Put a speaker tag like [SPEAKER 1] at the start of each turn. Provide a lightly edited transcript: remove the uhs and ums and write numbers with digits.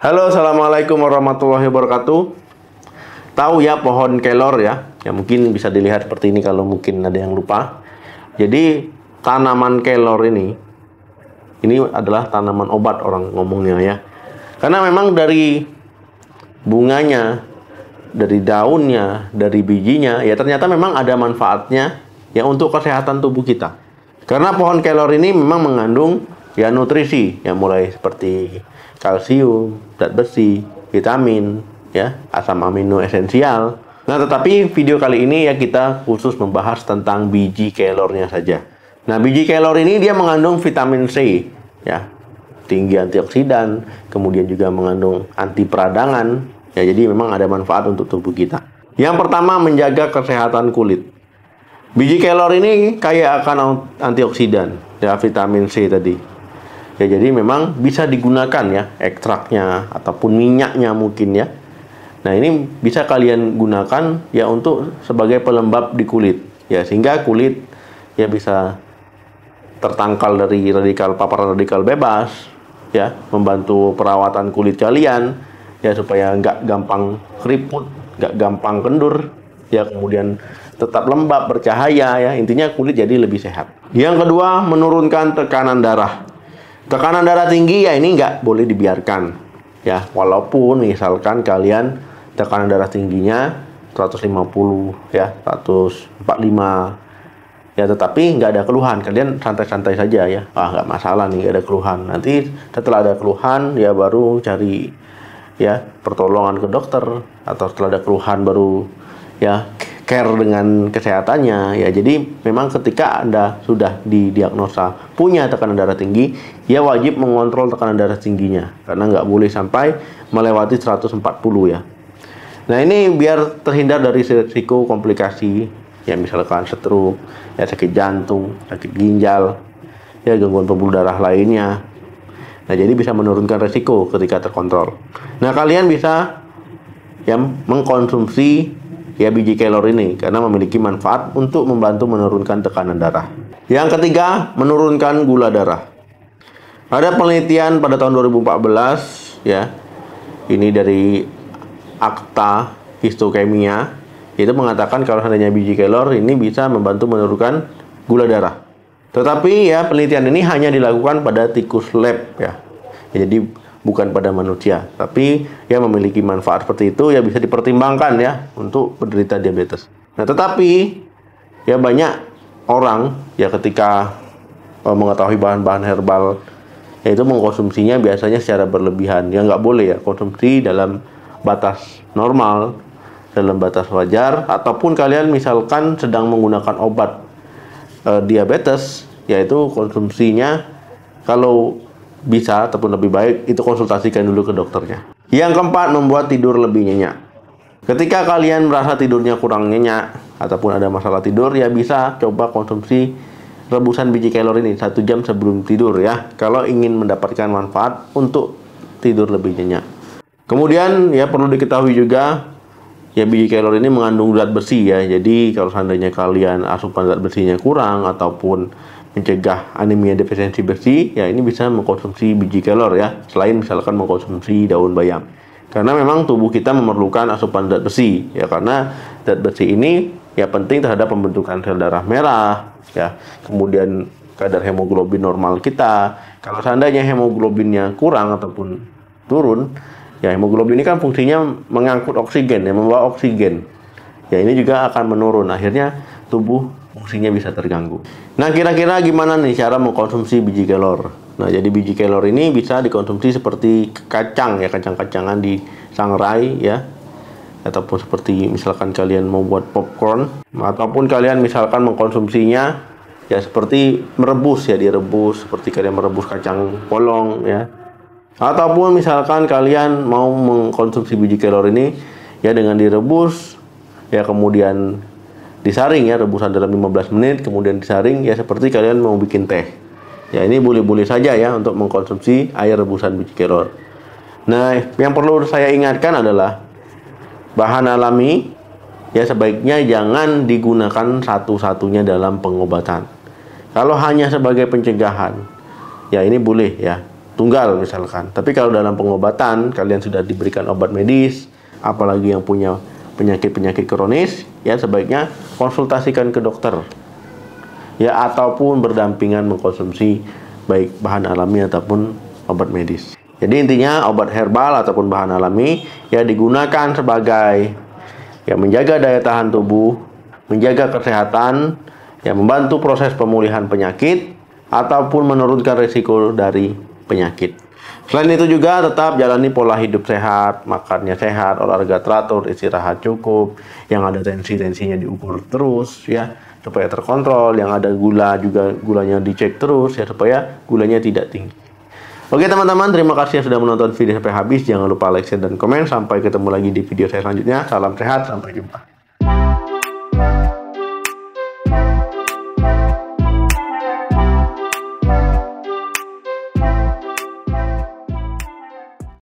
[SPEAKER 1] Halo, assalamualaikum warahmatullahi wabarakatuh. Tahu ya pohon kelor ya? Ya mungkin bisa dilihat seperti ini kalau mungkin ada yang lupa. Jadi tanaman kelor ini adalah tanaman obat orang ngomongnya ya. Karena memang dari bunganya, dari daunnya, dari bijinya, ya ternyata memang ada manfaatnya ya untuk kesehatan tubuh kita. Karena pohon kelor ini memang mengandung ya nutrisi, ya mulai seperti kalsium, zat besi, vitamin, ya asam amino esensial. Nah, tetapi video kali ini ya kita khusus membahas tentang biji kelornya saja. Nah, biji kelor ini dia mengandung vitamin C, ya tinggi antioksidan, kemudian juga mengandung anti peradangan. Ya, jadi memang ada manfaat untuk tubuh kita. Yang pertama, menjaga kesehatan kulit. Biji kelor ini kaya akan antioksidan, ya vitamin C tadi. Ya, jadi memang bisa digunakan ya ekstraknya ataupun minyaknya mungkin ya. Nah, ini bisa kalian gunakan ya untuk sebagai pelembab di kulit. Ya, sehingga kulit ya bisa tertangkal dari paparan radikal bebas, ya, membantu perawatan kulit kalian ya supaya nggak gampang keriput, nggak gampang kendur, ya kemudian tetap lembab, bercahaya ya. Intinya kulit jadi lebih sehat. Yang kedua, menurunkan tekanan darah. Tekanan darah tinggi ya ini nggak boleh dibiarkan ya. Walaupun misalkan kalian tekanan darah tingginya 150 ya, 145 ya, tetapi nggak ada keluhan, kalian santai-santai saja ya. Nggak masalah nih, nggak ada keluhan. Nanti setelah ada keluhan ya baru cari ya pertolongan ke dokter, atau setelah ada keluhan baru ya care dengan kesehatannya ya. Jadi memang ketika Anda sudah didiagnosa punya tekanan darah tinggi, ya wajib mengontrol tekanan darah tingginya, karena nggak boleh sampai melewati 140 ya. Nah, ini biar terhindar dari risiko komplikasi ya, misalkan stroke, ya sakit jantung, sakit ginjal, ya gangguan pembuluh darah lainnya. Nah, jadi bisa menurunkan risiko ketika terkontrol. Nah, kalian bisa ya mengkonsumsi ya biji kelor ini karena memiliki manfaat untuk membantu menurunkan tekanan darah. Yang ketiga, menurunkan gula darah. Ada penelitian pada tahun 2014 ya. Ini dari Akta Histokimia, itu mengatakan kalau seandainya biji kelor ini bisa membantu menurunkan gula darah. Tetapi ya penelitian ini hanya dilakukan pada tikus lab ya. Jadi bukan pada manusia. Tapi ya memiliki manfaat seperti itu ya bisa dipertimbangkan ya untuk penderita diabetes. Nah, tetapi ya banyak orang ya ketika mengetahui bahan-bahan herbal yaitu mengkonsumsinya biasanya secara berlebihan. Ya nggak boleh ya, konsumsi dalam batas normal, dalam batas wajar, ataupun kalian misalkan sedang menggunakan obat diabetes, yaitu konsumsinya kalau bisa ataupun lebih baik itu konsultasikan dulu ke dokternya. Yang keempat, membuat tidur lebih nyenyak. Ketika kalian merasa tidurnya kurang nyenyak ataupun ada masalah tidur, ya bisa coba konsumsi rebusan biji kelor ini 1 jam sebelum tidur ya, kalau ingin mendapatkan manfaat untuk tidur lebih nyenyak. Kemudian ya perlu diketahui juga ya biji kelor ini mengandung zat besi ya. Jadi kalau seandainya kalian asupan zat besinya kurang ataupun mencegah anemia defisiensi besi, ya ini bisa mengkonsumsi biji kelor ya, selain misalkan mengkonsumsi daun bayam. Karena memang tubuh kita memerlukan asupan zat besi ya, karena zat besi ini ya penting terhadap pembentukan sel darah merah ya. Kemudian kadar hemoglobin normal kita. Kalau seandainya hemoglobinnya kurang ataupun turun, ya hemoglobin ini kan fungsinya mengangkut oksigen ya, membawa oksigen. Ya ini juga akan menurun, akhirnya tubuh fungsinya bisa terganggu. Nah, kira-kira gimana nih cara mengkonsumsi biji kelor? Nah, jadi biji kelor ini bisa dikonsumsi seperti kacang ya, kacang-kacangan disangrai ya. Ataupun seperti misalkan kalian mau buat popcorn, ataupun kalian misalkan mengkonsumsinya ya seperti merebus ya, direbus seperti kalian merebus kacang polong ya. Ataupun misalkan kalian mau mengkonsumsi biji kelor ini ya dengan direbus ya kemudian disaring ya, rebusan dalam 15 menit kemudian disaring ya seperti kalian mau bikin teh. Ya ini boleh-boleh saja ya untuk mengkonsumsi air rebusan biji kelor. Nah, yang perlu saya ingatkan adalah bahan alami ya sebaiknya jangan digunakan satu-satunya dalam pengobatan. Kalau hanya sebagai pencegahan ya ini boleh ya. tunggal misalkan. Tapi kalau dalam pengobatan kalian sudah diberikan obat medis, apalagi yang punya penyakit-penyakit kronis, ya sebaiknya konsultasikan ke dokter. Ya, ataupun berdampingan mengkonsumsi baik bahan alami ataupun obat medis. Jadi intinya obat herbal ataupun bahan alami ya digunakan sebagai ya menjaga daya tahan tubuh, menjaga kesehatan, ya membantu proses pemulihan penyakit ataupun menurunkan risiko dari penyakit. Selain itu juga tetap jalani pola hidup sehat, makannya sehat, olahraga teratur, istirahat cukup, yang ada tensinya diukur terus ya supaya terkontrol, yang ada gula juga gulanya dicek terus ya supaya gulanya tidak tinggi. Oke teman-teman, terima kasih yang sudah menonton video sampai habis. Jangan lupa like, share, dan komen. Sampai ketemu lagi di video saya selanjutnya. Salam sehat, sampai jumpa.